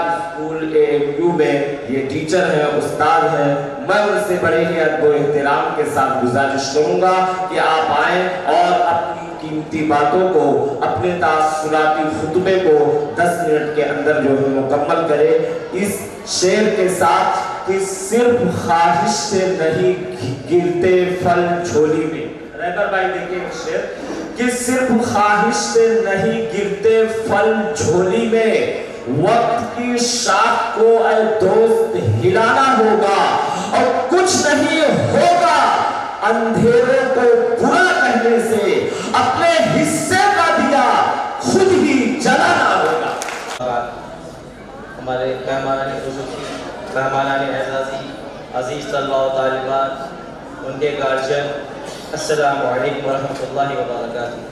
School AMU میں یہ teacher ہیں، استاد ہیں، میں ان سے بڑے ہی ادب و احترام کے ساتھ گزارش کروں گا کہ آپ آئیں اور اپنی قیمتی باتوں کو، اپنے تاثراتی خطبے کو 10 منٹ کے اندر جو ہے مکمل کریں، اس شعر کے ساتھ کہ صرف خواہش سے نہیں گرتے پھل جھولی میں. رہبر بھائی دیکھیں شعر کہ صرف خواہش سے نہیں گرتے پھل جھولی میں، وقت کی شاخ کو اے دوست ہلانا ہوگا اور کچھ نہیں ہوگا اندھیرے کو برا کہنے سے، اپنے حصے کا دیا خود ہی جلانا ہوگا. ہمارے مہمانان خصوصی، مہمانان اعزازی، عزیز طلباء و طالبات، ان کے گارجین، السلام علیکم ورحمۃ اللہ وبرکاتہ.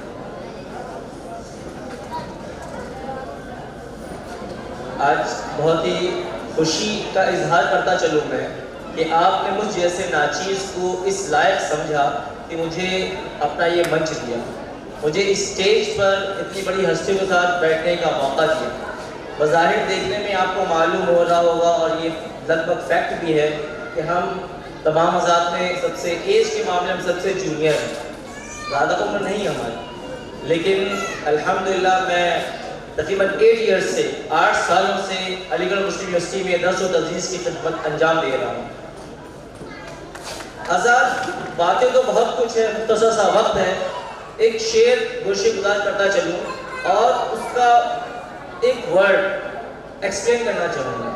آج بہت ہی خوشی کا اظہار کرتا چلوں میں کہ آپ نے مجھ جیسے ناچیز کو اس لائق سمجھا کہ مجھے اپنا یہ منچ دیا، مجھے اس سٹیج پر اتنی بڑی ہستیوں کے ساتھ بیٹھنے کا موقع دیا. بظاہر دیکھنے میں آپ کو معلوم ہو رہا ہوگا اور یہ لگ بھگ فیکٹ بھی ہے کہ ہم تمام حضرات میں سب سے ایج کے معاملے میں سب سے جونیئر ہیں، زیادہ عمر نہیں ہماری، لیکن الحمدللہ میں تقریباً 8 سالوں سے علی گڑھ مسلم یونیورسٹی میں درس و تدریس کی خدمت انجام دے رہا ہوں. آزاد باتیں تو بہت کچھ ہے، مختصر سا وقت ہے، ایک شعر گوشے گزار کرتا چلوں اور اس کا ایک ورڈ ایکسپلین کرنا چاہوں گا.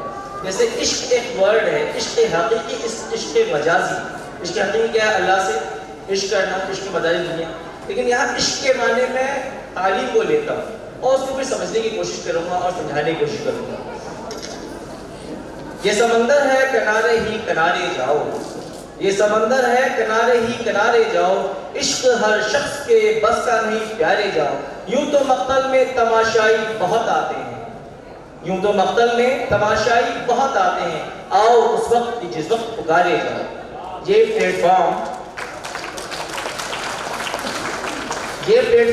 جیسے عشق ایک ورڈ ہے، عشق حقیقی، عشق مجازی. عشق حقیقی کیا ہے؟ اللہ سے عشق کرنا، عشق مجازی دنیا. لیکن یہاں عشق کے معنی میں تعلیم کو لیتا ہوں اور اس کو پھر سمجھنے کی کوشش کروں گا اور سمجھانے کی کوشش کروں گا. یہ سمندر ہے کنارے ہی کنارے جاؤ، یہ سمندر ہے کنارے ہی کنارے جاؤ، عشق ہر شخص کے بس کا نہیں پیارے جاؤ. یوں تو مقتل میں تماشائی بہت آتے ہیں، یوں تو مقتل میں تماشائی بہت آتے ہیں، آؤ اس وقت کی جس وقت پکارے جاؤ. یہ پلیٹ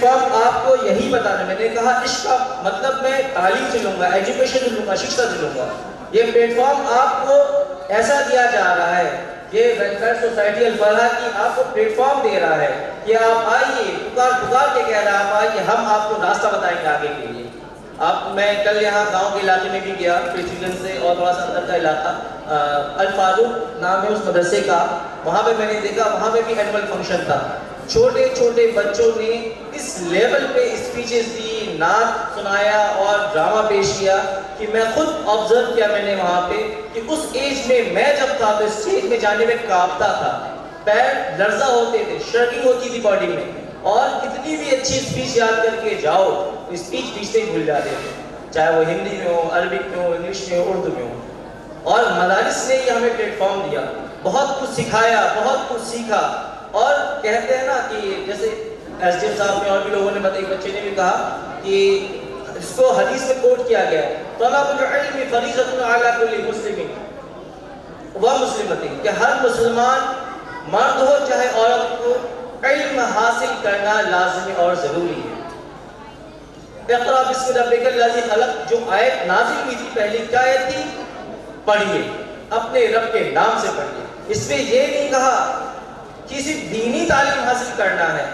فارم آپ کو یہی بتانا. میں نے کہا عشق کا مطلب میں تعلیم سے لوں گا، ایجوکیشن سے لوں گا، شکشا سے لوں گا. یہ پلیٹ فارم آپ کو ایسا دیا جا رہا ہے، یہ ویلفیئر سوسائٹی الفلاح کی آپ کو پلیٹ فارم دے رہا ہے کہ آپ آئیے، پکار کے کہہ رہا ہے آپ آئیے، ہم آپ کو راستہ بتائیں گے آگے کے لیے. میں کل یہاں گاؤں کے علاقے میں بھی گیا، پرتھوی گنج سے اور تھوڑا سا اندر کا علاقہ، الفاروق نام ہے اس مدرسے کا. وہاں پہ میں نے دیکھا وہاں پہ بھی اینول فنکشن تھا. چھوٹے چھوٹے بچوں نے اس لیول پہ اسپیچز دی، نعت سنایا اور ڈرامہ پیش کیا کہ میں خود آبزرو کیا میں نے وہاں پہ کہ اس ایج میں میں جب تھا تو اسٹیج میں جانے میں کانپتا تھا، پیر لرزہ ہوتے تھے، شرکنگ ہوتی تھی باڈی میں، اور کتنی بھی اچھی اسپیچ یاد کر کے جاؤ اسپیچ پیچھے ہی بھول جاتے تھے، چاہے وہ ہندی میں ہو، عربک میں ہو، انگلش میں ہو، اردو میں ہو. اور مدارس نے یہ ہمیں پلیٹ فارم دیا، بہت کچھ سکھایا، بہت کچھ سیکھا. اور کہتے ہیں نا کہ جیسے ایس ڈی ایم صاحب نے اور بھی لوگوں نے بتایا، بچے نے بھی کہا کہ اس کو حدیث میں کوٹ کیا گیا ہے، طلب العلم فریضۃ علی کل مسلم و مسلمۃ، کہ ہر مسلمان مرد ہو چاہے عورت کو علم حاصل کرنا لازمی اور ضروری ہے. اقرأ بسم ربک الذی خلق جو آیت نازل ہوئی تھی پہلی کیا آیت تھی؟ پڑھیے، اپنے رب کے نام سے پڑھیے. اس میں یہ نہیں کہا کہ صرف دینی تعلیم حاصل کرنا ہے.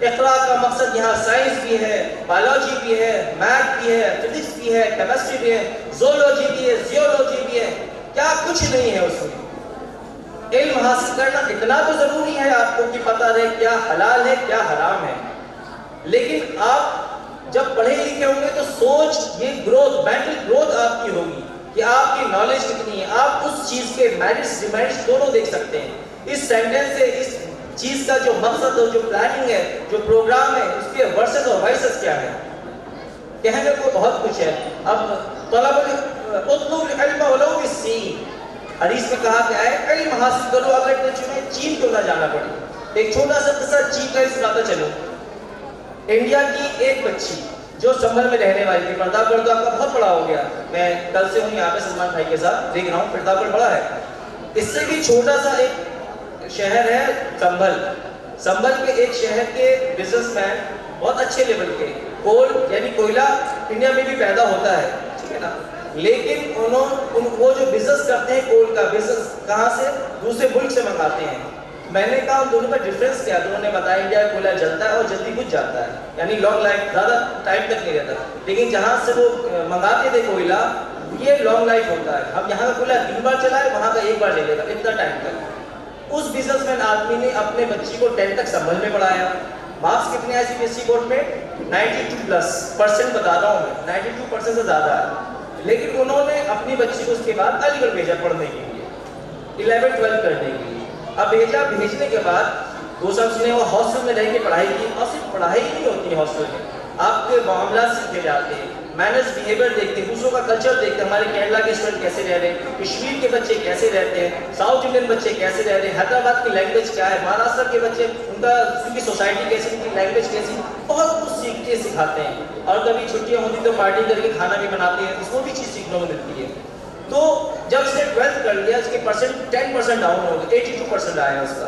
اقرا کا مقصد یہاں سائنس بھی ہے، بایولوجی بھی ہے، میتھ بھی ہے، فزکس بھی ہے، کیمسٹری بھی ہے، زولوجی بھی ہے، زیولوجی بھی ہے، کیا کچھ نہیں ہے اس میں. علم حاصل کرنا اتنا تو ضروری ہے آپ کو کہ پتہ رہے کیا حلال ہے کیا حرام ہے. لیکن آپ جب پڑھے لکھے ہوں گے تو سوچ، یہ گروتھ، مینٹل گروتھ آپ کی ہوگی کہ آپ کی نالج کتنی ہے، آپ اس چیز کے میرٹس ڈیمیرٹس دونوں دیکھ سکتے ہیں. اس سینٹینس سے اس چیز کا جو مقصد اور جو پلاننگ ہے، جو پروگرام ہے، اس کے ورسز اور وائسز کیا ہے. کہنے کو بہت کچھ ہے. اب طلب اطلب العلم ولو بالسین، حدیث میں کہا کہ ہے علم حاصل کرو اگر تمہیں چین کیوں نہ جانا پڑے. ایک چھوٹا سا قصہ چین کا سناتا چلو. انڈیا کی ایک بچی جو سنبھل میں رہنے والی تھی، پردہ گڑھ تو آپ کا بہت بڑا ہو گیا، میں کل سے ہوں یہاں پہ سلمان بھائی کے ساتھ دیکھ رہا ہوں، پردہ گڑھ بڑا ہے. اس سے بھی چھوٹا سا ایک شہر ہے سنبھل کے ایک شہر کے بزنس مین بہت اچھے لیول کے، کول یعنی کوئلہ انڈیا میں بھی پیدا ہوتا ہے، ٹھیک ہے نا. لیکن وہ جو بزنس کرتے ہیں کول کا بزنس کہاں سے؟ دوسرے ملک سے منگاتے ہیں. میں نے کہا ان دونوں کا ڈفرینس کیا؟ تو انہوں نے بتایا انڈیا کا کوئلہ جلتا ہے اور جلدی بجھ جاتا ہے, یعنی لانگ لائف, زیادہ ٹائم تک نہیں رہتا. لیکن جہاں سے وہ منگاتے تھے کوئلہ یہ لانگ لائف ہوتا ہے. اب یہاں کا کوئلہ 3 بار چلا ہے, وہاں کا 1 بار چلے گا, اتنا ٹائم تک. اس بزنس مین آدمی نے اپنے بچی کو 10 تک سنبھل میں پڑھایا. مارکس کتنے آئے CBSE بورڈ میں؟ 92+% بتا رہا ہوں میں, 92% سے زیادہ ہے. لیکن انہوں نے اپنی بچی کو اس کے بعد علی گڑھ بھیجا پڑھنے کے لیے, 11-12 کرنے کے لیے. اب بھیجنے کے بعد 2 سال اس نے وہ ہاسٹل میں رہ کے پڑھائی کی, اور صرف پڑھائی نہیں ہوتی ہے ہاسٹل میں, آپ کے معاملات سیکھے جاتے ہیں, مینرز بیہیویئر دیکھتے ہیں, دوسروں کا کلچر دیکھتے ہیں. ہمارے کیرلا کے اسٹوڈنٹ کیسے رہ رہے ہیں, کشمیر کے بچے کیسے رہتے ہیں, ساؤتھ انڈین بچے کیسے رہ رہے ہیں, حیدرآباد کی لینگویج کیا ہے, مہاراشٹر کے بچے ان کی سوسائٹی کیسی, ان کی لینگویج کیسی, بہت کچھ سیکھتے سکھاتے ہیں. اور کبھی چھٹیاں ہوتی تو پارٹی کر کے کھانا بھی بناتے ہیں, اس کو بھی چیز سیکھنے کو ملتی ہے. تو جب اس نے 12th کر لیا, اس کے پرسنٹ 10% ڈاؤن ہو گئے, 82% آیا اس کا,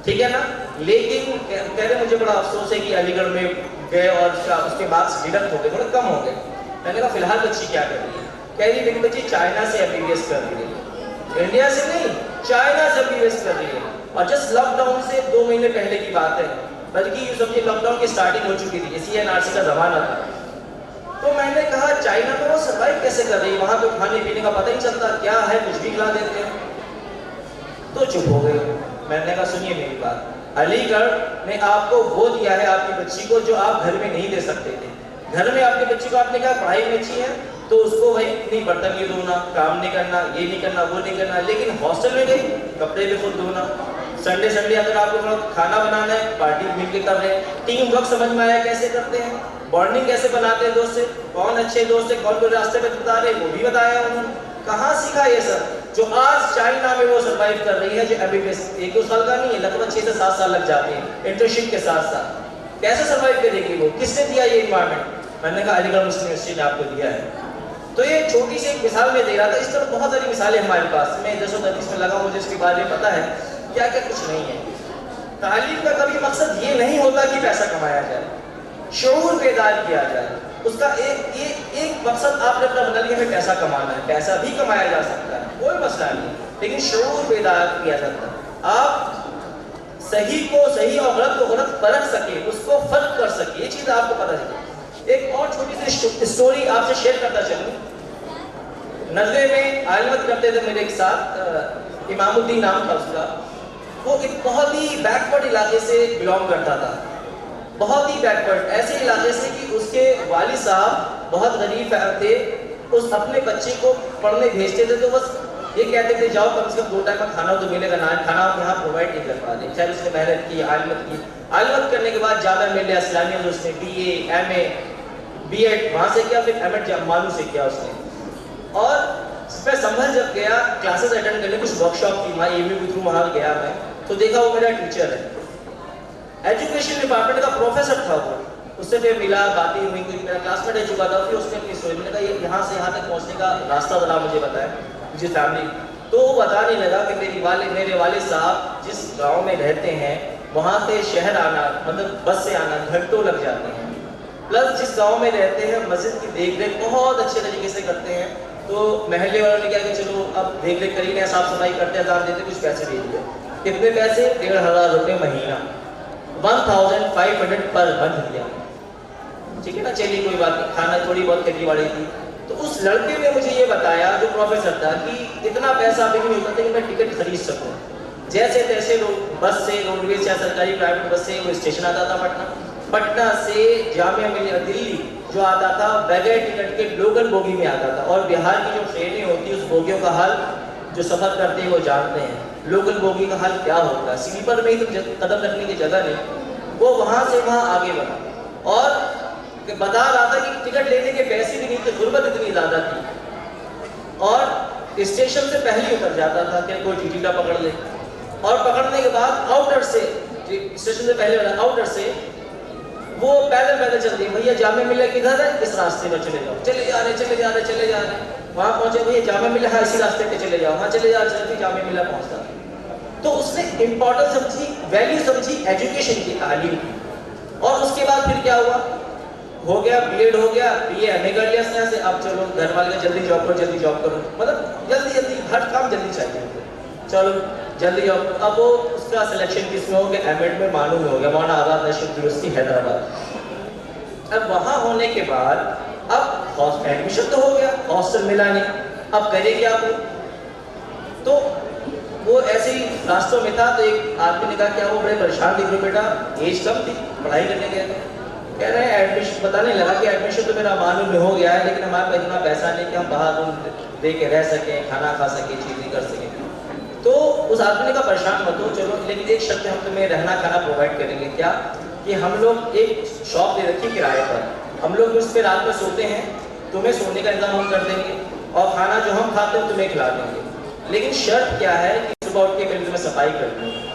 ٹھیک ہے نا. لیکن کہہ رہے مجھے بڑا افسوس ہے کہ علی گڑھ میں گئے اور اس کے مارکس ڈیڈکٹ ہو گئے, تھوڑے کم ہو گئے. میں نے کہا فی الحال بچی کیا کر رہی ہے؟ کہہ رہی میری بچی چائنا سے MBBS کر رہی ہے, انڈیا سے نہیں, چائنا سے MBBS کر رہی ہے. اور جسٹ لاک ڈاؤن سے 2 مہینے پہلے کی بات ہے, بلکہ یہ سب لاک ڈاؤن کی اسٹارٹنگ ہو چکی تھی, CNRC کا زمانہ تھا. تو میں نے کہا چائنا میں وہ سروائیو کیسے کر رہی ہے, وہاں پہ کھانے پینے کا پتہ ہی چلتا, کیا ہے کچھ بھی کھلا دیتے ہیں. تو چپ ہو گئے. میں نے کہا سنیے میری بات, علی گڑھ نے آپ کو وہ دیا ہے آپ کی بچی کو جو آپ گھر میں نہیں دے سکتے تھے. گھر میں آپ کی بچی کو آپ نے کہا پڑھائی میں اچھی ہے تو اس کو بھائی نہیں برتن نہیں دھونا, کام نہیں کرنا, یہ نہیں کرنا, وہ نہیں کرنا. لیکن ہاسٹل میں گئی, کپڑے بھی خود دھونا, سنڈے اگر آپ کو کھانا بنانا ہے پارٹی مل کے کر رہے ہیں. ٹیم ورک سمجھ میں آیا کیسے کرتے ہیں, بانڈنگ کیسے بناتے ہیں دوست سے, کون اچھے دوست ہے, کون کو راستے پہ بتا رہے وہ بھی بتایا انہوں نے. کہاں سیکھا یہ سب؟ جو آج چائنا میں وہ سروائیو کر رہی ہے, جو MBBS 1-2 سال کا نہیں ہے, لگ بھگ 6 سے 7 سال لگ جاتے ہیں انٹرنشپ کے ساتھ ساتھ. کیسے سروائیو کرے گی وہ, کس نے دیا یہ انوائرمنٹ؟ میں نے کہا علی گڑھ مسلم یونیورسٹی نے آپ کو دیا ہے. تو یہ چھوٹی سی ایک مثال میں دے رہا تھا, اس طرح بہت ساری مثالیں ہمارے پاس. میں 233 میں لگا, مجھے اس کے بارے میں پتا ہے کیا کیا کچھ نہیں ہے. تعلیم کا کبھی مقصد یہ نہیں ہوتا کہ پیسہ کمایا جائے, شعور بیدار کیا جائے. اس کا ایک مقصد آپ نے اپنا بنا لیا, ہمیں پیسہ کمانا ہے. پیسہ بھی کمایا جا سکتا ہے, کوئی مسئلہ نہیں, لیکن شعور بیدار کیا جاتا ہے. آپ صحیح کو صحیح اور غلط کو غلط پرکھ سکے, اس کو فرق کر سکے, یہ چیز آپ کو پتہ چلے. ایک اور چھوٹی سی اسٹوری آپ سے شیئر کرتا چلوں. ندوے میں عالمت کرتے تھے میرے ایک ساتھ, امام الدین نام تھا اس کا. وہ ایک بہت ہی بیکورڈ علاقے سے بلانگ کرتا تھا, بہت ہی بیکورڈ, ایسے علاقے سے کہ اس کے والد صاحب بہت غریب تھے. اس اپنے بچے کو پڑھنے بھیجتے تھے تو بس یہ کہتے تھے جاؤ کم سے کم 2 ٹائم کا کھانا تو ملے گا, نہ کھانا آپ یہاں پرووائڈ نہیں کر پاتے. خیر اس نے محنت کی, عالمت کی. عالمت کرنے کے بعد جامعہ ملیہ اسلامیہ میں اس نے BA, MA, B.Ed وہاں سے کیا, پھر M.Ed مانو سے کیا اس نے. اور میں سنبھل جب گیا کلاسز اٹینڈ کرنے, کچھ ورک شاپ کی, وہاں ABU کے تھرو وہاں گیا میں, تو دیکھا وہ میرا ٹیچر ہے, ایجوکیشن ڈپارٹمنٹ کا پروفیسر تھا. وہ اس سے پھر ملا, باتیں ہوئی, کوئی میرا کلاس میٹ رہ چکا تھا. پھر اس نے اپنی اسٹوری میں نے کہا یہاں سے یہاں تک پہنچنے کا راستہ ذرا مجھے بتائیں, مجھے فیملی. تو وہ بتانے لگا کہ میرے والد صاحب جس گاؤں میں رہتے ہیں وہاں سے شہر آنا, مطلب بس سے آنا گھنٹوں لگ جاتے ہیں. پلس جس گاؤں میں رہتے ہیں مسجد کی دیکھ ریکھ بہت اچھے طریقے سے کرتے ہیں. تو محلے والوں نے کیا کہ چلو اب دیکھ ریکھ کری گئے, صاف صفائی کرتے ہیں, اذان دیتے, کچھ پیسے دے دیے. کتنے پیسے؟ 1500 روپے مہینہ, 1500 پر منتھ دیا. ٹھیک ہے نا, چلیے کوئی بات نہیں, کھانا تھوڑی بہت کھیتی باڑی تھی. تو اس لڑکے نے مجھے یہ بتایا جو پروفیسر تھا کہ اتنا پیسہ بھی نہیں ہوتا تھا کہ میں ٹکٹ خرید سکوں. جیسے تیسے لوگ بس سے, روڈ ویز یا سرکاری پرائیویٹ بس سے وہ اسٹیشن آتا تھا پٹنہ سے جامعہ ملیہ دلی جو آتا تھا بغیر ٹکٹ کے لوکل بوگی میں آتا تھا. اور بہار کی جو ٹرینیں ہوتی ہیں اس بوگیوں کا حال جو سفر کرتے ہیں وہ جانتے ہیں, لوکل بوگی کا حال کیا ہوتا ہے. سلیپر میں ہی قدم رکھنے کی جگہ نہیں. وہ وہاں سے وہاں آگے بڑھا اور بتا رہا تھا کہ ٹکٹ لینے کے پیسے بھی نہیں تھے, غربت اتنی زیادہ تھی. اور اسٹیشن سے پہلے اتر جاتا تھا کہ کوئی ٹی پکڑ لے, اور پکڑنے کے بعد آؤٹر سے, اسٹیشن سے پہلے والا آؤٹر سے وہ پیدل چل رہی, بھیا جامعہ ملیہ کدھر ہے, اس راستے پر چلے جاؤ. چلے جا رہے وہاں پہنچے, بھیا جامعہ ملیہ ہے اسی راستے پہ چلے جاؤ, وہاں چلے جاتے جامعہ ملیہ پہنچتا. تو اس نے امپورٹنس سمجھی, ویلیو سمجھی ایجوکیشن کی, تعلیم کی. اور اس کے بعد پھر کیا ہوا, ہو گیا B.Ed ہو گیا, BA MA کر لیا اس طرح سے, اب چلو گھر والے جلدی جاب کرو, جلدی جاب کرو, مطلب جلدی ہر کام جلدی چاہیے, چلو جلدی جاب. اب وہ اس کا سلیکشن کس میں ہو گیا, M.Ed میں مانو میں ہو گیا, مولانا آزاد نیشنل یونیورسٹی حیدرآباد. اب وہاں ہونے کے بعد اب ایڈمیشن تو ہو گیا, ہاسٹل ملا نہیں, اب کرے کیا وہ. تو وہ ایسے ہی راستوں میں تھا, تو ایک آدمی نے کہا کیا وہ بڑے پریشان دکھ رہے, بیٹا ایج کم تھی, پڑھائی کرنے گئے تھے, کہہ رہے ہیں ایڈمیشن بتانے لگا کہ ایڈمیشن تو میرا معلوم میں ہو گیا ہے, لیکن ہمارے پاس اتنا پیسہ نہیں کہ ہم باہر روم دے کے رہ سکیں, کھانا کھا سکیں, چیزیں کر سکیں. تو اس آدمی نے کہا پریشان مت ہو, چلو لیکن ایک شرط ہم تمہیں رہنا کھانا پرووائڈ کریں گے. کیا کہ ہم لوگ ایک شاپ دے رکھی کرائے پر, ہم لوگ اس پہ رات میں سوتے ہیں, تمہیں سونے کا انتظام ہم کر دیں گے, اور کھانا جو ہم کھاتے ہیں تمہیں کھلا دیں گے. لیکن شرط کیا ہے کہ صبح اٹھ کے پہلے تمہیں صفائی کرنی ہے.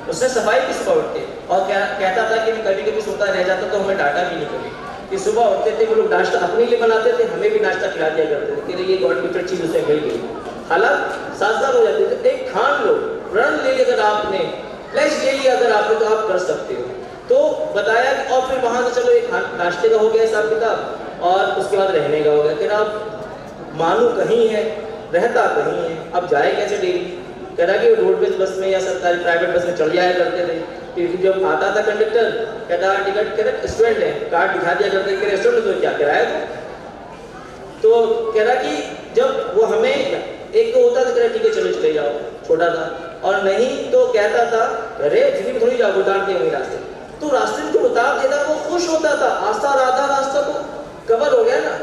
اس نے صفائی کی صبح اٹھ کے, اور کہتا تھا کہ کبھی کبھی سوتا رہ جاتا تو ہمیں ڈانٹا بھی نہیں کبھی, کہ صبح اٹھتے تھے وہ لوگ ناشتہ اپنے لیے بناتے تھے, ہمیں بھی ناشتہ کھلا دیا کرتے تھے کہ یہ گاڈ گفٹڈ چیز اسے مل گئی. حالات سازگار ہو جاتے تھے. ایک ٹھان لو, رن لے لی اگر آپ نے, پلیس لے لیا اگر آپ نے, تو آپ کر سکتے ہو. تو بتایا, اور پھر وہاں سے چلو ایک ناشتے کا ہو گیا حساب کتاب, اور اس کے بعد رہنے کا ہو گیا. پھر آپ مانو کہیں ہے, رہتا کہیں ہے, اب جائے کیسے ڈیلی. کہہ رہا کہ روڈ ویز بس میں یا سرکاری پرائیویٹ بس میں چڑھ جایا کرتے تھے. پھر جب آتا تھا کنڈکٹر, کہتا ٹکٹ کہہ رہا اسٹوڈنٹ ہے, کارڈ دکھا دیا کرتے, کہ اسٹوڈنٹ تو کیا کرایہ تھا. تو کہہ رہا کہ جب وہ ہمیں ایک تو ہوتا تھا کہ ٹھیک ہے چلو چلے جاؤ, چھوٹا تھا, اور نہیں تو کہتا تھا ارے جتنی میں تھوڑی جاؤ, اتار دیا وہی راستے. تو راستے میں جو اتار دیتا وہ خوش ہوتا تھا, آدھا راستہ تو کور ہو گیا نا.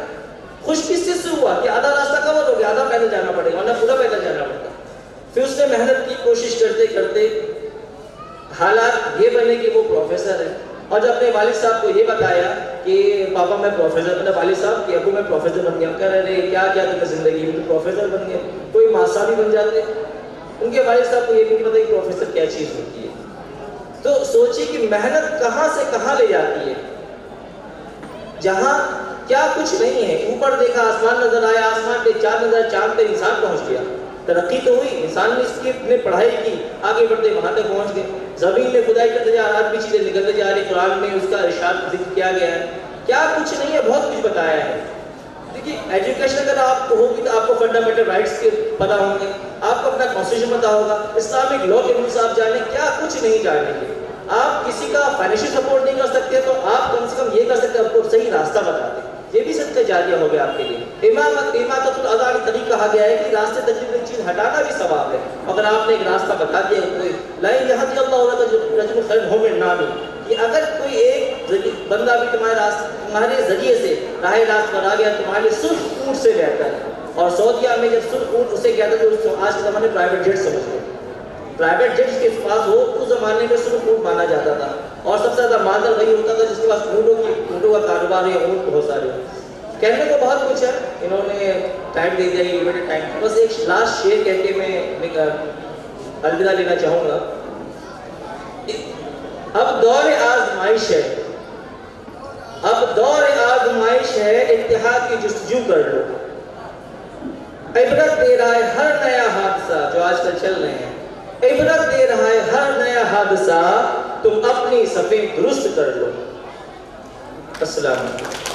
خوش کس چیز سے ہوا کہ آدھا راستہ کور ہو گیا, آدھا پیدل جانا پڑے گا, ورنہ پورا پیدل جانا پڑتا. پھر اس نے محنت کی, کوشش کرتے کرتے حالات یہ بنے کہ وہ پروفیسر ہے. اور جب اپنے والد صاحب کو یہ بتایا کہ پاپا میں پروفیسر بنا, والد صاحب کہ ابو میں پروفیسر بن گیا, کہہ رہے کیا کیا تمہیں زندگی میں, پروفیسر بن گیا, کوئی ماسا بھی بن جاتے. ان کے والد صاحب کو یہ بھی نہیں پتا کہ پروفیسر کیا چیز ہوتی ہے. تو سوچیے کہ محنت کہاں سے کہاں لے جاتی ہے, جہاں کیا کچھ نہیں ہے. اوپر دیکھا آسمان نظر آیا, آسمان پہ چاند نظر, چاند پہ انسان پہنچ گیا. ترقی تو ہوئی, انسان نے اس کی اپنے پڑھائی کی, آگے بڑھتے وہاں تک پہنچ گئے. زمین میں کھدائی کرتے جا رہا, بھی چیزیں نکلتے جا رہی, قرآن میں اس کا ارشاد ذکر کیا گیا ہے. کیا کچھ نہیں ہے, بہت کچھ بتایا ہے. دیکھیے ایجوکیشن اگر آپ کو ہوگی تو آپ کو فنڈامنٹل رائٹس کے پتہ ہوں گے, آپ کو اپنا کانسٹیٹیوشن پتہ ہوگا, اسلامک لا کے رولس آپ جانیں, کیا کچھ نہیں جانیں گے. آپ کسی کا فائنینشیل سپورٹ نہیں کر سکتے, تو آپ کم سے کم یہ کر سکتے, آپ کو صحیح راستہ بتا دیں. یہ بھی صدقہ جاریہ ہو گیا آپ کے لیے. امامت الاذان کا طریقہ کہا گیا ہے کہ راستے تجربے کی چیز ہٹانا بھی ثواب ہے. اگر آپ نے ایک راستہ بتا دیا, کوئی لا یہدی اللہ رجل خیر ہو من نام, کہ اگر کوئی ایک بندہ بھی تمہارے ذریعے سے راہ راست پر آ گیا, تمہارے سرخ اونٹ سے بہتر ہے. اور سعودیہ میں جب سرخ اونٹ اسے کہتا ہے جو آج کے زمانے پرائیویٹ جیٹ سمجھتے ہیں, پرائیویٹ جیٹس کے پاس ہو, اس زمانے میں سرخ اونٹ مانا جاتا تھا. اور سب سے زیادہ مالدار وہی ہوتا تھا جس کے پاس اونٹوں کا کاروبار ہے, اونٹ بہت سارے. کہنے کو بہت کچھ ہے, انہوں نے ٹائم دے دیا, یہ لمیٹڈ ٹائم. بس ایک لاسٹ شعر کہہ کے میں الوداع لینا چاہوں گا. اب دور آزمائش ہے, اب دور آزمائش ہے, اتحاد کی جستجو کر لو. عبرت دے رہا ہے ہر نیا حادثہ جو آج کل چل رہے ہیں, عبرت دے رہا ہے ہر نیا حادثہ, تم اپنی صفیں درست کر لو. السلام علیکم.